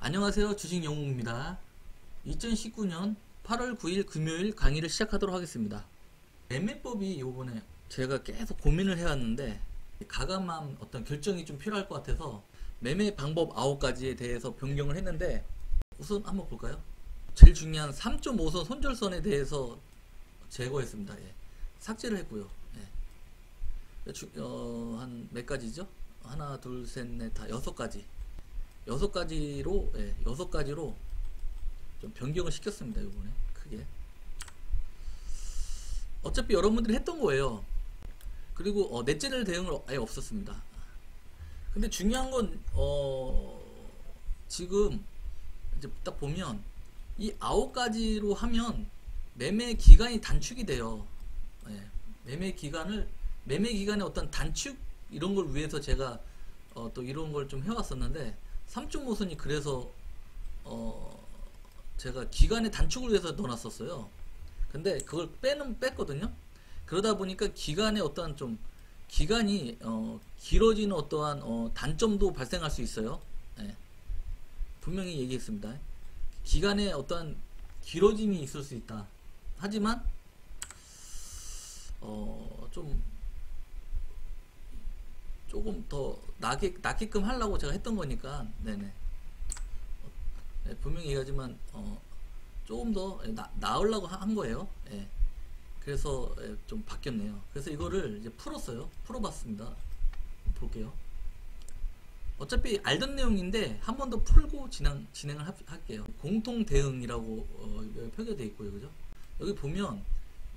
안녕하세요. 주식영웅입니다. 2019년 8월 9일 금요일 강의를 시작하도록 하겠습니다. 매매법이 요번에 제가 계속 고민을 해왔는데 가감한 어떤 결정이 좀 필요할 것 같아서 매매 방법 9가지에 대해서 변경을 했는데 우선 한번 볼까요? 제일 중요한 3.5선 손절선에 대해서 제거했습니다. 예. 삭제를 했고요. 예. 한 몇 가지죠? 하나, 둘, 셋, 넷, 다 6가지. 6가지로, 예, 6가지로 좀 변경을 시켰습니다. 요번에 크게. 어차피 여러분들이 했던 거예요. 그리고 넷째를 대응을 아예 없었습니다. 근데 중요한 건 지금 이제 딱 보면 이 9가지로 하면 매매 기간이 단축이 돼요. 예, 매매 기간의 어떤 단축 이런 걸 위해서 제가 또 이런 걸 좀 해왔었는데 3.5선이 그래서 제가 기간의 단축을 위해서 넣어놨었어요. 근데 그걸 뺐거든요. 그러다 보니까 기간의 어떠한 좀 기간이 길어지는 어떠한 단점도 발생할 수 있어요. 예. 분명히 얘기했습니다. 기간의 어떠한 길어짐이 있을 수 있다. 하지만 좀 조금 더 낫게끔 하려고 제가 했던 거니까, 네네. 네, 분명히 얘기하지만 조금 더 나으려고 한 거예요. 예. 그래서 좀 바뀌었네요. 그래서 이거를 이제 풀어봤습니다. 볼게요. 어차피 알던 내용인데 한 번 더 풀고 진행을 할게요. 공통 대응이라고 표기되어 있고요, 그죠? 여기 보면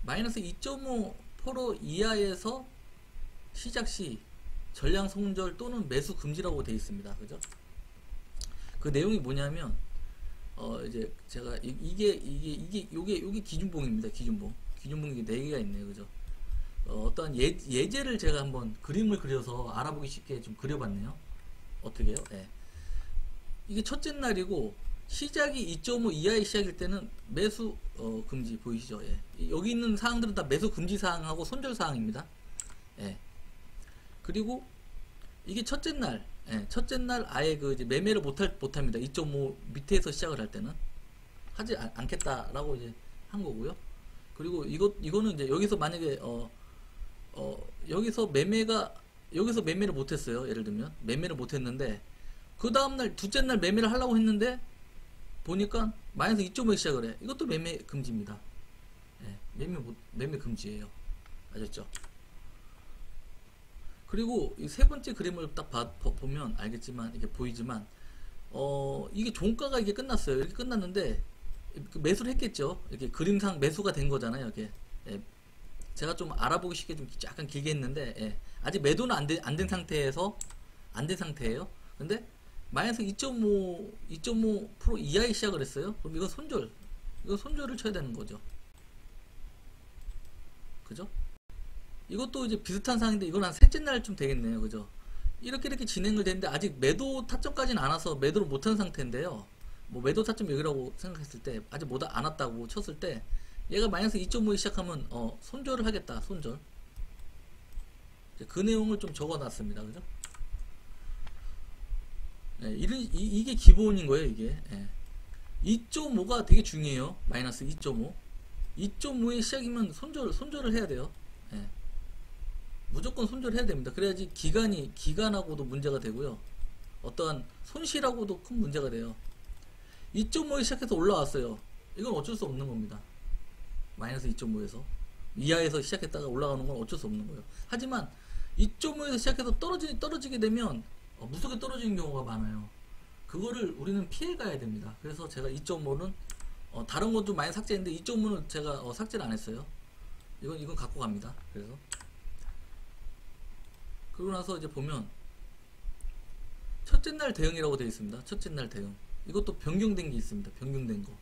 마이너스 2.5% 이하에서 시작 시 전량 손절 또는 매수 금지라고 되어 있습니다, 그죠? 그 내용이 뭐냐면 이제 제가 요게 기준봉입니다. 기준봉이 4개가 있네요, 그죠? 어떤 예제를 제가 한번 그림을 그려서 알아보기 쉽게 좀 그려봤네요. 어떻게요? 예. 이게 첫째 날이고 시작이 2.5 이하의 시작일 때는 매수 금지 보이시죠? 예. 여기 있는 사항들은 다 매수 금지 사항하고 손절 사항입니다. 예. 그리고 이게 첫째 날, 예, 첫째 날 아예 그 이제 매매를 못합니다. 2.5 밑에서 시작을 할 때는 하지 않겠다라고 이제 한 거고요. 그리고 이거는 이제 여기서 만약에 여기서 매매를 못했어요. 예를 들면 매매를 못했는데 그 다음날 둘째 날 매매를 하려고 했는데 보니까 마이너스 2.5에 시작을 해. 이것도 매매 금지입니다. 예, 매매 금지예요. 아셨죠? 그리고 이 세 번째 그림을 딱 보면 알겠지만, 이게 보이지만, 이게 종가가 이게 끝났어요. 이렇게 끝났는데, 매수를 했겠죠. 이렇게 그림상 매수가 된 거잖아요. 이렇게. 예. 제가 좀 알아보기 쉽게 좀 약간 길게 했는데, 예. 아직 매도는 안 된 상태에서, 안 된 상태예요. 근데, 마이너스 2.5% 이하에 시작을 했어요. 그럼 이건 손절을 쳐야 되는 거죠. 그죠? 이것도 이제 비슷한 상황인데 이건 한 셋째 날쯤 되겠네요, 그죠? 이렇게 진행을 됐는데 아직 매도 타점까지는 안 와서 매도를 못한 상태인데요. 뭐 매도 타점 여기라고 생각했을 때 아직 안 왔다고 쳤을 때 얘가 마이너스 2.5에 시작하면 손절을 하겠다, 손절. 그 내용을 좀 적어놨습니다, 그죠? 예, 이게 기본인 거예요, 이게. 예. 2.5가 되게 중요해요. 마이너스 2.5. 2.5의 시작이면 손절을 해야 돼요. 예. 무조건 손절해야 됩니다. 그래야지 기간하고도 문제가 되고요. 어떠한 손실하고도 큰 문제가 돼요. 2.5에 시작해서 올라왔어요. 이건 어쩔 수 없는 겁니다. 마이너스 2.5에서 이하에서 시작했다가 올라가는 건 어쩔 수 없는 거예요. 하지만 2.5에서 시작해서 떨어지게 되면 무섭게 떨어지는 경우가 많아요. 그거를 우리는 피해 가야 됩니다. 그래서 제가 2.5는 다른 것도 많이 삭제했는데 2.5는 제가 삭제를 안 했어요. 이건 갖고 갑니다. 그래서 그러고 나서 이제 보면 첫째 날 대응이라고 되어 있습니다. 첫째 날 대응. 이것도 변경된 게 있습니다. 변경된 거.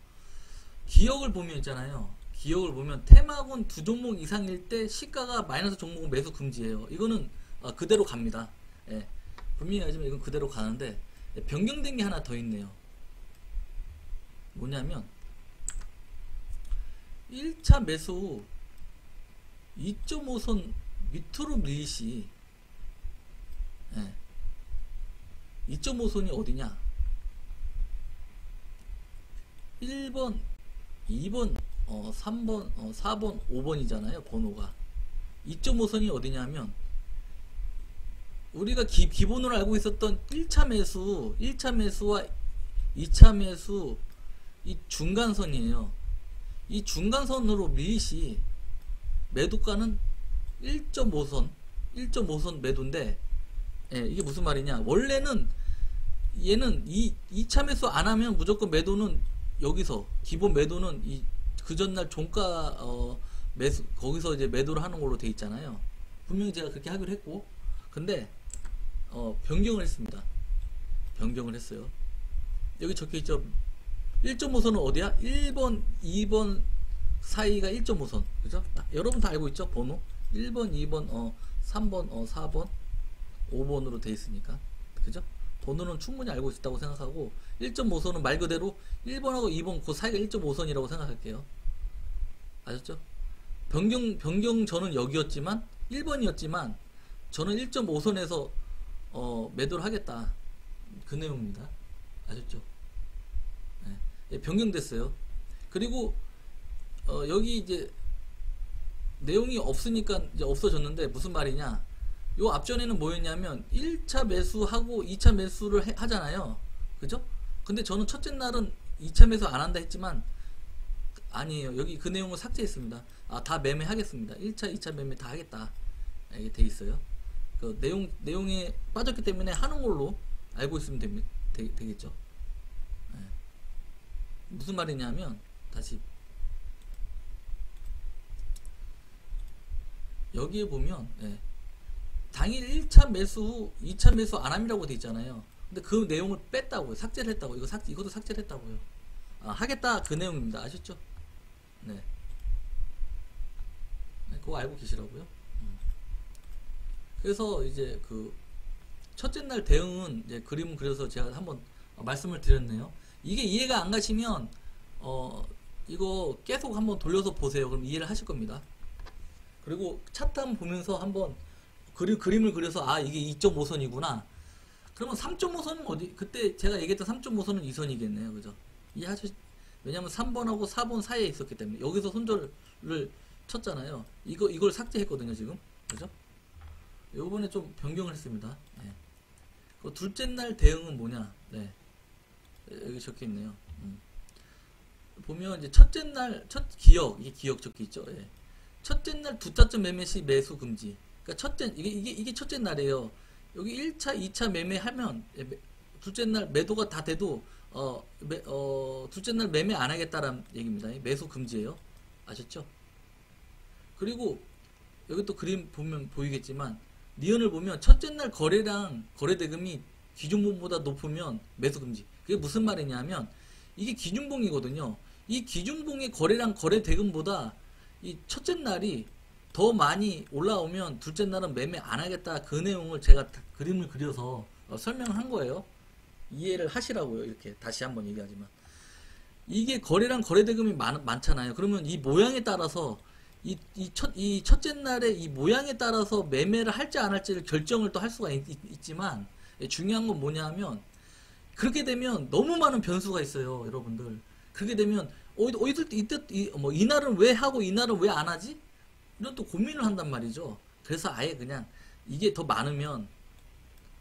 기억을 보면 있잖아요. 기억을 보면 테마군 2종목 이상일 때 시가가 마이너스 종목은 매수 금지예요. 이거는 그대로 갑니다. 예. 분명히 하지만 이건 그대로 가는데 변경된 게 하나 더 있네요. 뭐냐면 1차 매수 후 2.5선 밑으로 밀릴 시 2.5선이 어디냐? 1번, 2번, 3번, 4번, 5번이잖아요. 번호가. 2.5선이 어디냐면 우리가 기본으로 알고 있었던 1차 매수와 2차 매수 이 중간선이에요. 이 중간선으로 밀리시 매도가는 1.5선 매도인데, 예, 이게 무슨 말이냐. 원래는 얘는 2차 매수 안 하면 무조건 매도는 여기서 기본 매도는 그 전날 종가 매수 거기서 이제 매도를 하는 걸로 돼 있잖아요. 분명히 제가 그렇게 하기로 했고, 근데 변경을 했습니다. 변경을 했어요. 여기 적혀 있죠. 1.5선은 어디야? 1번, 2번 사이가 1.5선. 그죠? 여러분 다 알고 있죠? 번호. 1번, 2번, 3번, 4번, 5번으로 돼 있으니까. 그죠? 번호는 충분히 알고 있다고 생각하고, 1.5선은 말 그대로 1번하고 2번 그 사이가 1.5선이라고 생각할게요. 아셨죠? 변경 저는 여기였지만 1번이었지만 저는 1.5선에서 매도를 하겠다. 그 내용입니다. 아셨죠? 네. 변경됐어요. 그리고 여기 이제 내용이 없으니까 이제 없어졌는데 무슨 말이냐? 요 앞전에는 뭐였냐면 1차 매수하고 2차 매수를 하잖아요. 그죠? 근데 저는 첫째 날은 2차 매수 안 한다 했지만 아니에요. 여기 그 내용을 삭제했습니다. 다 매매하겠습니다. 1차, 2차 매매 다 하겠다. 이게 돼 있어요. 그 내용에 빠졌기 때문에 하는 걸로 알고 있으면 되겠죠. 네. 무슨 말이냐면 다시 여기에 보면 당일 1차 매수 후 2차 매수 안함이라고 돼 있잖아요. 근데 그 내용을 뺐다고요. 삭제를 했다고. 이것도 삭제를 했다고요. 하겠다 그 내용입니다. 아셨죠? 네. 그거 알고 계시라고요. 그래서 이제 그 첫째 날 대응은 이제 그림 그려서 제가 한번 말씀을 드렸네요. 이게 이해가 안 가시면 이거 계속 한번 돌려서 보세요. 그럼 이해를 하실 겁니다. 그리고 차트 한번 보면서 한번 그림을 그려서 이게 2.5선이구나. 그러면 3.5선은 어디? 그때 제가 얘기했던 3.5선은 이 선이겠네요. 그죠? 왜냐면 3번하고 4번 사이에 있었기 때문에 여기서 손절을 쳤잖아요. 이걸 삭제했거든요, 지금. 그죠? 요번에 좀 변경을 했습니다. 네. 그 둘째 날 대응은 뭐냐? 네. 여기 적혀 있네요. 보면 이제 첫째 날 이게 기억 적혀 있죠. 예. 첫째 날 두타점 매매 시 매수 금지. 그러니까 이게 첫째 날이에요. 여기 1차, 2차 매매하면 둘째 날 매도가 다 돼도 둘째 날 매매 안 하겠다라는 얘기입니다. 매수 금지예요. 아셨죠? 그리고 여기 또 그림 보면 보이겠지만 니은을 보면 첫째 날 거래량 거래 대금이 기준봉보다 높으면 매수 금지. 그게 무슨 말이냐면 이게 기준봉이거든요. 이 기준봉의 거래량 거래 대금보다 이 첫째 날이 더 많이 올라오면 둘째 날은 매매 안 하겠다. 그 내용을 제가 그림을 그려서 설명을 한 거예요. 이해를 하시라고요. 이렇게 다시 한번 얘기하지만 이게 거래량 거래 대금이 많잖아요. 그러면 이 모양에 따라서 이 첫째 날의 이 모양에 따라서 매매를 할지 안 할지를 결정을 또 할 수가 있지만 중요한 건 뭐냐면 그렇게 되면 너무 많은 변수가 있어요, 여러분들. 그렇게 되면 이 날은 왜 하고 이 날은 왜 안 하지? 이런 또 고민을 한단 말이죠. 그래서 아예 그냥 이게 더 많으면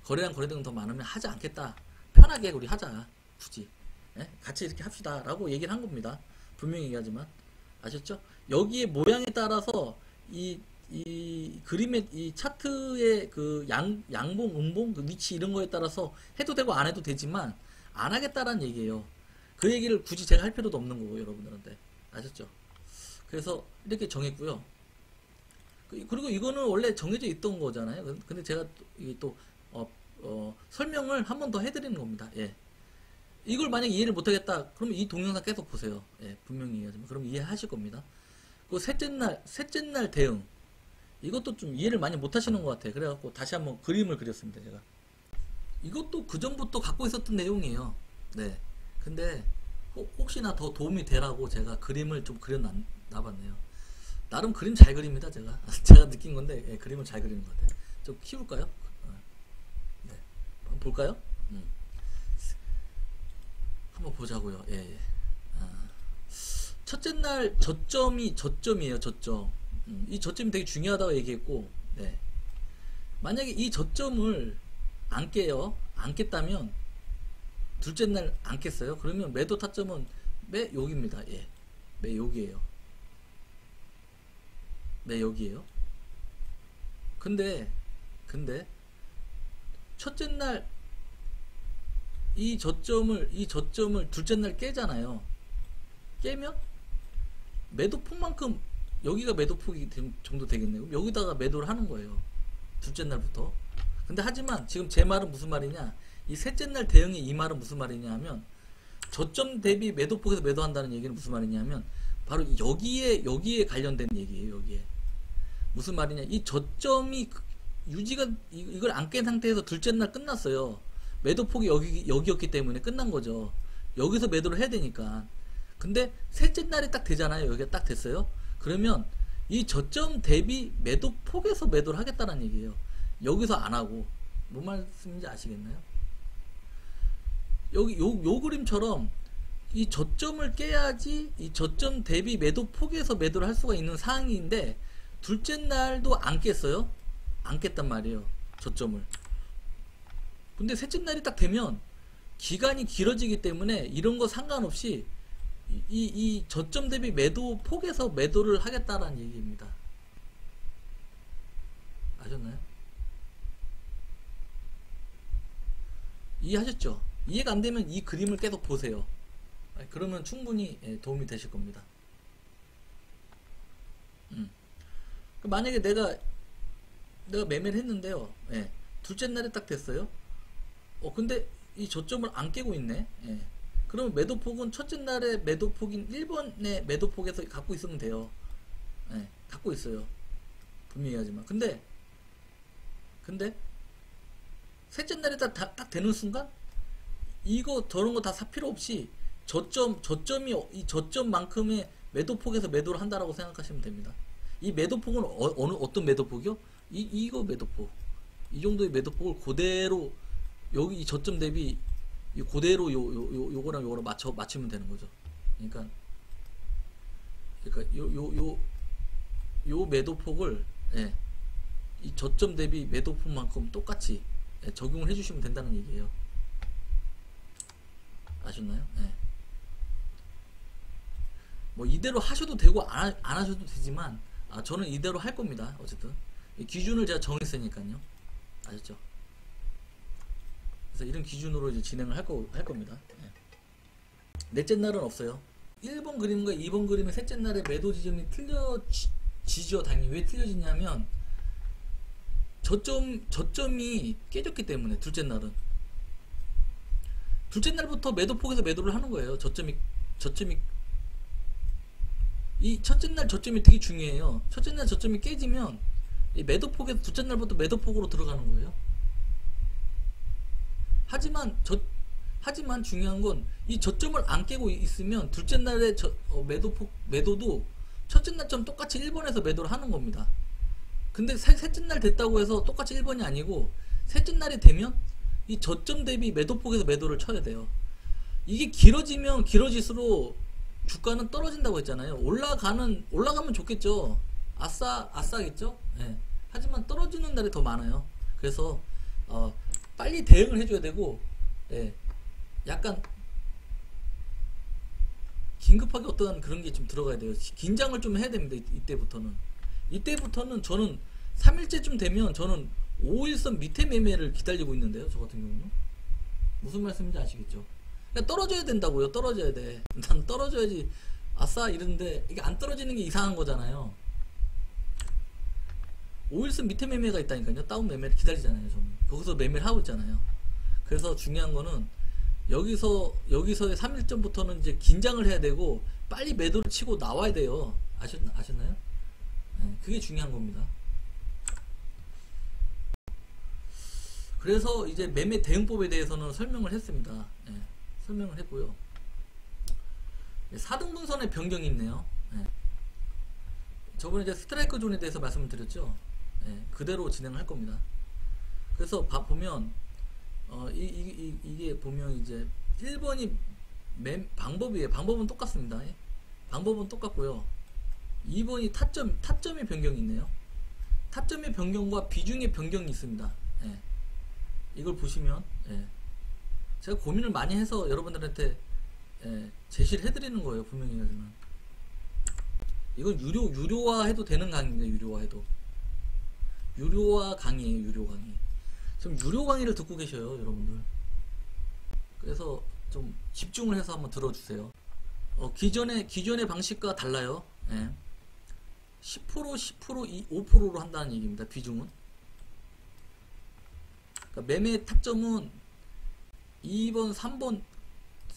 거래량 거래대금 더 많으면 하지 않겠다. 편하게 우리 하자. 굳이 같이 이렇게 합시다 라고 얘기를 한 겁니다. 분명히 얘기하지만 아셨죠? 여기에 모양에 따라서 이 그림의 이 차트의 그 양봉, 음봉, 그 위치 이런 거에 따라서 해도 되고 안 해도 되지만 안 하겠다라는 얘기예요. 그 얘기를 굳이 제가 할 필요도 없는 거고 여러분들한테. 아셨죠? 그래서 이렇게 정했고요. 그리고 이거는 원래 정해져 있던 거잖아요. 근데 제가 또 설명을 한 번 더 해드리는 겁니다. 예. 이걸 만약에 이해를 못하겠다 그러면 이 동영상 계속 보세요. 예, 분명히 얘기하지만 그럼 이해하실 겁니다. 그 셋째 날 대응 이것도 좀 이해를 많이 못하시는 것 같아요. 그래갖고 다시 한번 그림을 그렸습니다. 제가 이것도 그 전부터 갖고 있었던 내용이에요. 네. 근데 혹시나 더 도움이 되라고 제가 그림을 좀 그려놔봤네요. 나름 그림 잘 그립니다. 제가 느낀 건데 그림을 잘 그리는 것 같아요. 좀 키울까요? 네. 한번 볼까요? 한번 보자고요. 예. 첫째 날 저점이 저점이에요. 저점. 이 저점이 되게 중요하다고 얘기했고, 네. 만약에 이 저점을 안 깨요. 안 깼다면 둘째 날 안 깼어요. 그러면 매도 타점은 매 여기입니다. 예. 매 여기에요. 매 여기에요. 근데 첫째 날 이 저점을 둘째 날 깨잖아요. 깨면 매도폭만큼 여기가 매도폭이 정도 되겠네요. 여기다가 매도를 하는 거예요. 둘째 날부터. 근데 하지만 지금 제 말은 무슨 말이냐, 이 셋째 날 대응이 이 말은 무슨 말이냐 하면, 저점 대비 매도폭에서 매도한다는 얘기는 무슨 말이냐 하면 바로 여기에 관련된 얘기예요. 여기에 무슨 말이냐, 이 저점이 유지가 이걸 안 깬 상태에서 둘째 날 끝났어요. 매도폭이 여기였기 때문에 끝난 거죠. 여기서 매도를 해야 되니까. 근데 셋째 날이 딱 되잖아요. 여기가 딱 됐어요. 그러면 이 저점 대비 매도폭에서 매도를 하겠다는 얘기예요. 여기서 안 하고. 뭔 말씀인지 아시겠나요? 여기 요 그림처럼 이 저점을 깨야지 이 저점 대비 매도폭에서 매도를 할 수가 있는 상황인데, 둘째 날도 안 깼어요. 안 깼단 말이에요. 저점을. 근데 셋째 날이 딱 되면 기간이 길어지기 때문에 이런 거 상관없이 이 저점 대비 매도 폭에서 매도를 하겠다라는 얘기입니다. 아셨나요? 이해하셨죠? 이해가 안 되면 이 그림을 계속 보세요. 그러면 충분히 도움이 되실 겁니다. 만약에 내가 매매를 했는데요. 예. 둘째 날에 딱 됐어요. 근데 이 저점을 안 깨고 있네. 예. 그러면 매도폭은 첫째 날의 매도폭인 1번의 매도폭에서 갖고 있으면 돼요. 예. 갖고 있어요. 분명히 하지만. 근데 셋째 날에 딱 되는 순간 이거 저런 거 다 사 필요 없이 저점이 이 저점만큼의 매도폭에서 매도를 한다라고 생각하시면 됩니다. 이 매도폭은 어떤 매도폭이요? 이거 매도폭. 이 정도의 매도폭을 그대로 여기 이 저점 대비 그대로 요거랑 요거랑 맞추면 되는 거죠. 그러니까 요 매도폭을, 예, 이 저점 대비 매도폭만큼 똑같이, 예, 적용을 해주시면 된다는 얘기예요. 아셨나요? 예. 뭐 이대로 하셔도 되고 안 하셔도 되지만, 저는 이대로 할 겁니다. 어쨌든 기준을 제가 정했으니까요. 아셨죠? 그래서 이런 기준으로 이제 진행을 할 겁니다. 예. 넷째 날은 없어요. 1번 그림과 2번 그림의 셋째 날의 매도 지점이 틀려지죠. 당연히. 왜 틀려지냐면 저점이 깨졌기 때문에. 둘째 날부터 매도폭에서 매도를 하는 거예요. 저점이 이 첫째 날 저점이 되게 중요해요. 첫째 날 저점이 깨지면 이 매도폭에서 둘째 날부터 매도폭으로 들어가는 거예요. 하지만 중요한 건 이 저점을 안 깨고 있으면 둘째 날의 매도도 첫째 날처럼 똑같이 1번에서 매도를 하는 겁니다. 근데 셋째 날 됐다고 해서 똑같이 1번이 아니고, 셋째 날이 되면 이 저점 대비 매도폭에서 매도를 쳐야 돼요. 이게 길어지면 길어질수록 주가는 떨어진다고 했잖아요. 올라가면 좋겠죠. 아싸겠죠. 예. 하지만 떨어지는 날이 더 많아요. 그래서 빨리 대응을 해줘야 되고, 예, 약간 긴급하게 어떤 그런 게 좀 들어가야 돼요. 긴장을 좀 해야 됩니다. 이때부터는 저는 3일째쯤 되면 저는 5일선 밑에 매매를 기다리고 있는데요. 저 같은 경우는. 무슨 말씀인지 아시겠죠? 그러니까 떨어져야 된다고요. 떨어져야 돼. 난 떨어져야지 아싸 이러는데 이게 안 떨어지는 게 이상한 거잖아요. 5일선 밑에 매매가 있다니까요. 다운 매매를 기다리잖아요. 저는 거기서 매매를 하고 있잖아요. 그래서 중요한 거는 여기서의 3일 전부터는 이제 긴장을 해야 되고 빨리 매도를 치고 나와야 돼요. 아셨나요? 네, 그게 중요한 겁니다. 그래서 이제 매매 대응법에 대해서는 설명을 했습니다. 네, 설명을 했고요. 4등분선의 변경이 있네요. 네. 저번에 이제 스트라이크 존에 대해서 말씀을 드렸죠. 네, 그대로 진행할 겁니다. 그래서 보면 이게 보면 이제 1번이 방법이에요. 방법은 똑같습니다. 방법은 똑같고요. 2번이 타점의 변경이 있네요. 타점의 변경과 비중의 변경이 있습니다. 예. 이걸 보시면, 예. 제가 고민을 많이 해서 여러분들한테, 예, 제시를 해드리는 거예요. 분명히 하지만 이건 유료화 해도 되는 강의입니다. 유료화 해도. 유료화 강의예요. 유료 강의. 지금 유료 강의를 듣고 계셔요, 여러분들. 그래서 좀 집중을 해서 한번 들어주세요. 기존의 방식과 달라요. 예. 10%, 10%, 5%로 한다는 얘기입니다. 비중은. 그러니까 매매 타점은 2번, 3번,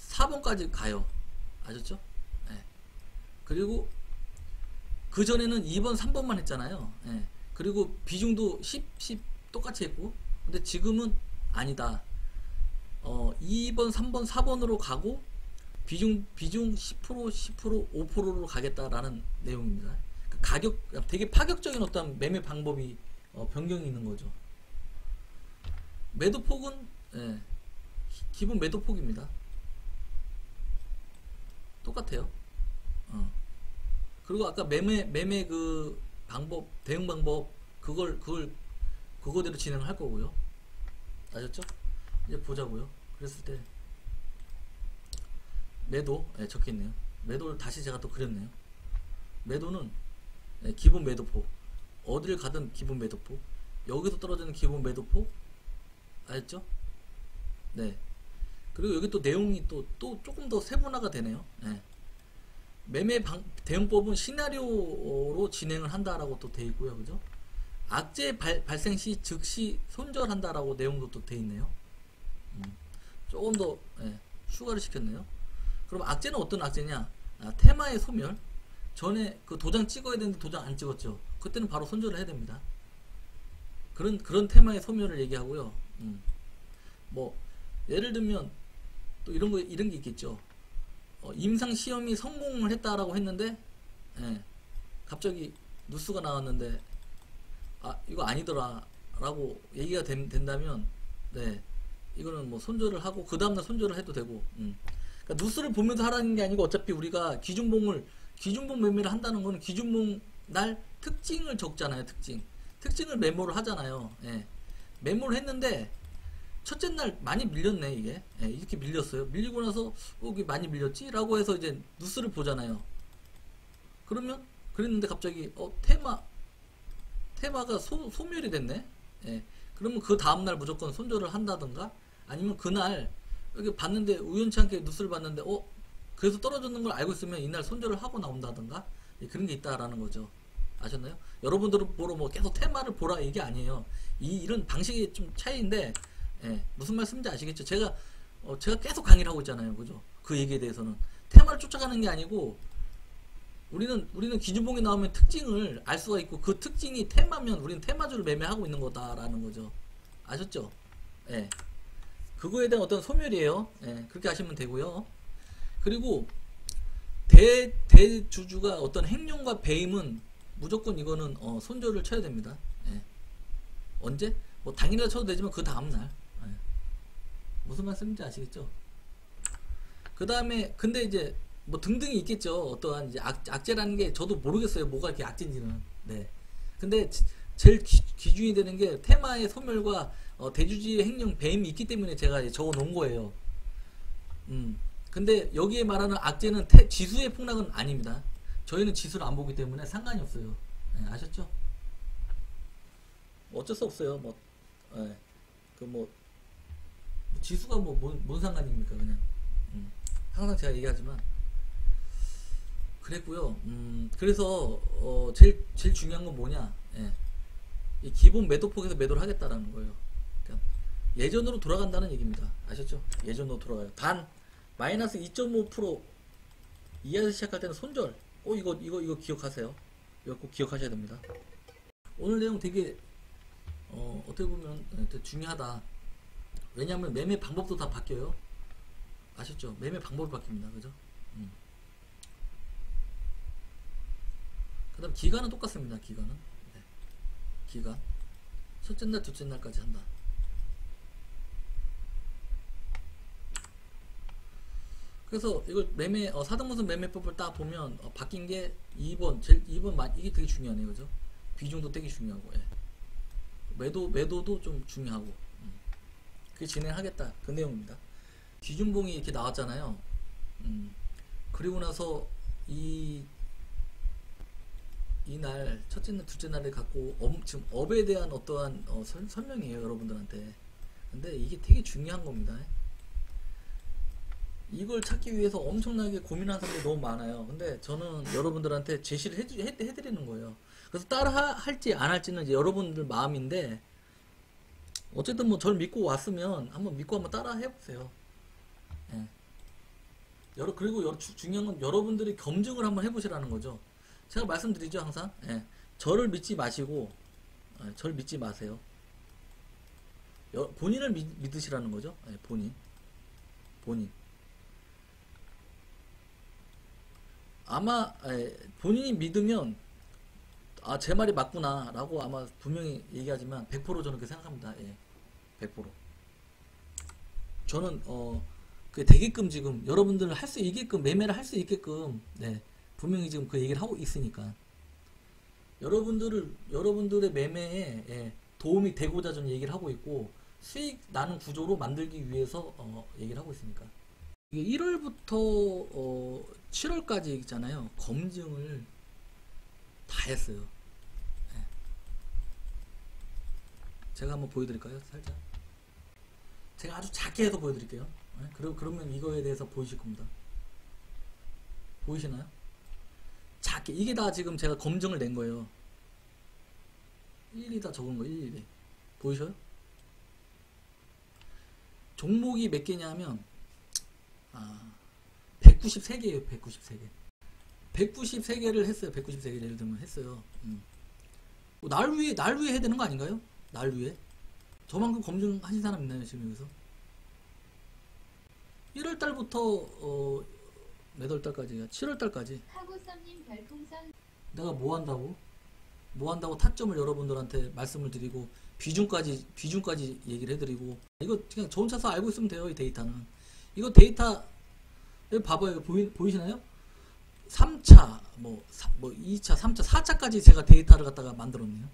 4번까지 가요. 아셨죠? 예. 그리고 그 전에는 2번, 3번만 했잖아요. 예. 그리고 비중도 10, 10 똑같이 했고, 근데 지금은 아니다. 2번, 3번, 4번으로 가고 비중 10%, 10%, 5%로 가겠다라는 내용입니다. 그 가격 되게 파격적인 어떤 매매 방법이 변경이 있는 거죠. 매도폭은, 예, 기본 매도폭입니다. 똑같아요. 그리고 아까 매매 그 방법, 대응 방법, 그거대로 진행을 할 거고요. 아셨죠? 이제 보자고요. 그랬을 때 매도, 예, 적혀있네요. 매도를 다시 제가 또 그렸네요. 매도는, 예, 기본 매도폭, 어딜 가든 기본 매도폭, 여기서 떨어지는 기본 매도폭, 아셨죠? 네. 그리고 여기 또 내용이 또 조금 더 세분화가 되네요. 예. 대응법은 시나리오로 진행을 한다라고 또 돼 있고요. 그죠? 악재 발생 시 즉시 손절한다라고 내용도 또 돼 있네요. 조금 더, 예, 추가를 시켰네요. 그럼 악재는 어떤 악재냐? 테마의 소멸. 전에 그 도장 찍어야 되는데 도장 안 찍었죠. 그때는 바로 손절을 해야 됩니다. 그런 테마의 소멸을 얘기하고요. 뭐 예를 들면 또 이런 게 있겠죠. 임상 시험이 성공을 했다라고 했는데, 예, 갑자기 뉴스가 나왔는데 이거 아니더라 라고 얘기가 된다면, 네, 이거는 뭐 손절을 하고 그 다음날 손절을 해도 되고. 그러니까 뉴스를 보면서 하라는 게 아니고, 어차피 우리가 기준봉 매매를 한다는 거는 기준봉 날 특징을 적잖아요. 특징을 메모를 하잖아요. 예. 메모를 했는데 첫째 날 많이 밀렸네. 이게, 예, 이렇게 밀렸어요. 밀리고 나서 이게 많이 밀렸지? 라고 해서 이제 뉴스를 보잖아요. 그러면 그랬는데 갑자기 테마가 소멸이 됐네. 예. 그러면 그 다음날 무조건 손절을 한다든가, 아니면 그날 여기 봤는데 우연치 않게 뉴스를 봤는데 그래서 떨어졌는 걸 알고 있으면 이날 손절을 하고 나온다든가, 예, 그런 게 있다라는 거죠. 아셨나요? 여러분들은 보러 뭐 계속 테마를 보라 이게 아니에요. 이런 방식이 좀 차이인데, 예, 무슨 말씀인지 아시겠죠? 제가 계속 강의를 하고 있잖아요. 그죠? 그 얘기에 대해서는 테마를 쫓아가는 게 아니고, 우리는 기준봉이 나오면 특징을 알 수가 있고, 그 특징이 테마면 우리는 테마주를 매매하고 있는 거다라는 거죠. 아셨죠? 예. 그거에 대한 어떤 소멸이에요. 예, 그렇게 하시면 되고요. 그리고 대주주가 어떤 행룡과 배임은 무조건 이거는 손절을 쳐야 됩니다. 예. 언제? 뭐 당일날 쳐도 되지만 그 다음날. 예. 무슨 말씀인지 아시겠죠? 그 다음에 근데 이제 뭐 등등이 있겠죠. 어떠한 이제 악재라는 게 저도 모르겠어요. 뭐가 이렇게 악재인지는. 네. 근데 제일 기준이 되는 게 테마의 소멸과 대주주의 행령 배임이 있기 때문에 제가 적어 놓은 거예요. 근데 여기에 말하는 악재는 지수의 폭락은 아닙니다. 저희는 지수를 안 보기 때문에 상관이 없어요. 네, 아셨죠? 어쩔 수 없어요. 뭐, 예, 지수가 뭔 상관입니까? 그냥. 항상 제가 얘기하지만. 그랬고요. 그래서, 제일 중요한 건 뭐냐? 예, 이 기본 매도폭에서 매도를 하겠다라는 거예요. 그러니까 예전으로 돌아간다는 얘기입니다. 아셨죠? 예전으로 돌아가요. 단, 마이너스 2.5% 이하에서 시작할 때는 손절. 이거 기억하세요. 이거 꼭 기억하셔야 됩니다. 오늘 내용 되게, 어떻게 보면 되게 중요하다. 왜냐하면 매매 방법도 다 바뀌어요. 아셨죠? 매매 방법이 바뀝니다. 그죠? 그 다음 기간은 똑같습니다. 기간은. 네. 기간. 첫째 날, 둘째 날까지 한다. 그래서 이걸 매매, 사등분선 매매법을 딱 보면, 바뀐 게 2번, 제일 2번, 이게 되게 중요하네요. 그죠? 비중도 되게 중요하고, 예. 매도도 좀 중요하고, 그게 진행하겠다. 그 내용입니다. 기준봉이 이렇게 나왔잖아요. 그리고 나서 이날 첫째 날 둘째 날을 갖고 지금 업에 대한 어떠한 설명이에요 여러분들한테. 근데 이게 되게 중요한 겁니다. 이걸 찾기 위해서 엄청나게 고민하는 사람들이 너무 많아요. 근데 저는 여러분들한테 제시를 해드리는 거예요. 그래서 따라 할지 안 할지는 이제 여러분들 마음인데, 어쨌든 뭐 저를 믿고 왔으면 한번 믿고 한번 따라 해보세요. 예. 그리고 중요한 건 여러분들이 검증을 한번 해보시라는 거죠. 제가 말씀드리죠 항상. 예. 저를 믿지 마시고, 저를 믿지 마세요. 본인을 믿으시라는 거죠. 예, 본인. 아마 본인이 믿으면 제 말이 맞구나 라고 아마 분명히 얘기하지만 100% 저는 그렇게 생각합니다. 예, 100%. 저는 그 되게끔 지금 여러분들을 할 수 있게끔, 매매를 할 수 있게끔, 네, 분명히 지금 그 얘기를 하고 있으니까 여러분들의 매매에 도움이 되고자 저는 얘기를 하고 있고, 수익 나는 구조로 만들기 위해서 얘기를 하고 있으니까. 이게 1월부터 7월까지 있잖아요. 검증을 다 했어요. 네. 제가 한번 보여드릴까요? 살짝. 제가 아주 작게 해서 보여드릴게요. 네? 그러면 이거에 대해서 보이실 겁니다. 보이시나요? 작게. 이게 다 지금 제가 검증을 낸 거예요. 일일이 다 적은 거예요. 일일이. 보이셔요? 종목이 몇 개냐면 193개예요. 193개. 193개를 했어요. 193개를 예를 들면 했어요. 날 위에 해야 되는 거 아닌가요? 날 위에. 저만큼 검증하신 사람 있나요? 지금 여기서? 1월달부터 몇 월달까지야? 7월달까지. 하구썸님 별풍선. 내가 뭐 한다고 타점을 여러분들한테 말씀을 드리고, 비중까지 얘기를 해드리고, 이거 그냥 저 혼자서 알고 있으면 돼요. 이 데이터는. 이거 데이터 여기 봐봐요. 보이시나요? 3차, 2차, 3차, 4차까지 제가 데이터를 갖다가 만들었네요.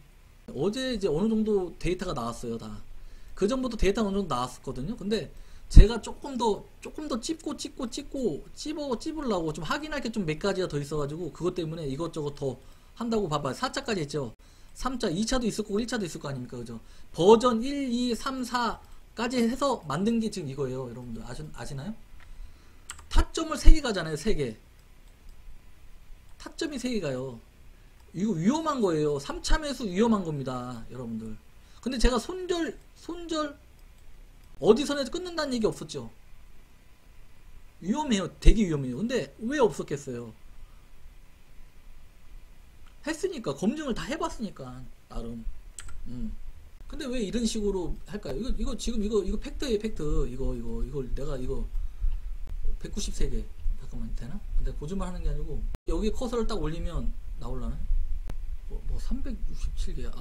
어제 이제 어느 정도 데이터가 나왔어요. 다. 그 전부터 데이터 어느 정도 나왔었거든요. 근데 제가 조금 더 찝으려고 좀 확인할 게 좀 몇 가지가 더 있어가지고, 그것 때문에 이것저것 더 한다고. 봐봐요. 4차까지 했죠. 3차, 2차도 있을 거고 1차도 있을 거 아닙니까? 그죠? 버전 1, 2, 3, 4까지 해서 만든 게 지금 이거예요. 여러분들 아시나요? 타점을 3개 가잖아요. 3개. 타점이 3개 가요. 이거 위험한 거예요. 3차 매수 위험한 겁니다. 여러분들. 근데 제가 손절 어디선에서 끊는다는 얘기 없었죠? 위험해요. 되게 위험해요. 근데 왜 없었겠어요? 했으니까. 검증을 다 해봤으니까 나름. 근데 왜 이런 식으로 할까요? 이거 지금 이거 팩트예요. 팩트. 이걸 내가 193개. 잠깐만, 되나? 내가 거짓말 하는 게 아니고, 여기 커서를 딱 올리면 나올라나? 367개.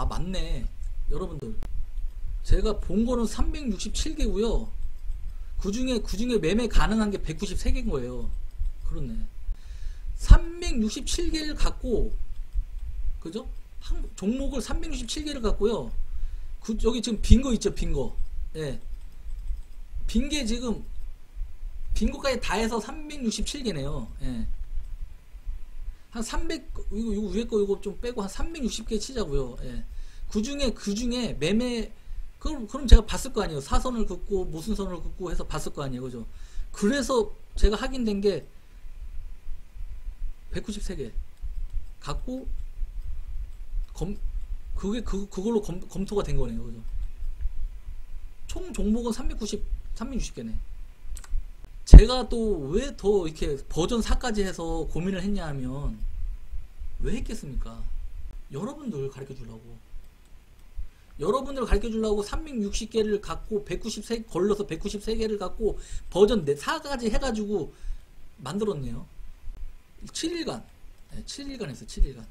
맞네. 여러분들, 제가 본 거는 367개고요. 그 중에 매매 가능한 게 193개인 거예요. 그렇네. 367개를 갖고, 그죠? 종목을 367개를 갖고요. 여기 지금 빈 거 있죠, 빈 거. 예. 빈 게 지금, 빈 거까지 다 해서 367개네요. 예. 한 300, 이거 위에 거 이거 좀 빼고 한 360개 치자고요. 예. 그 중에 매매, 그럼 제가 봤을 거 아니에요. 사선을 긋고, 무슨 선을 긋고 해서 봤을 거 아니에요. 그죠? 그래서 제가 확인된 게 193개 갖고, 그걸로 검토가 된 거네요. 그죠? 총 종목은 360개네. 제가 또 왜 더 이렇게 버전 4까지 해서 고민을 했냐 하면, 왜 했겠습니까? 여러분들 가르쳐 주려고. 여러분들 가르쳐 주려고 360개를 갖고 걸러서 193개를 갖고 버전 4까지 해가지고 만들었네요. 7일간. 네, 7일간 했어요. 7일간.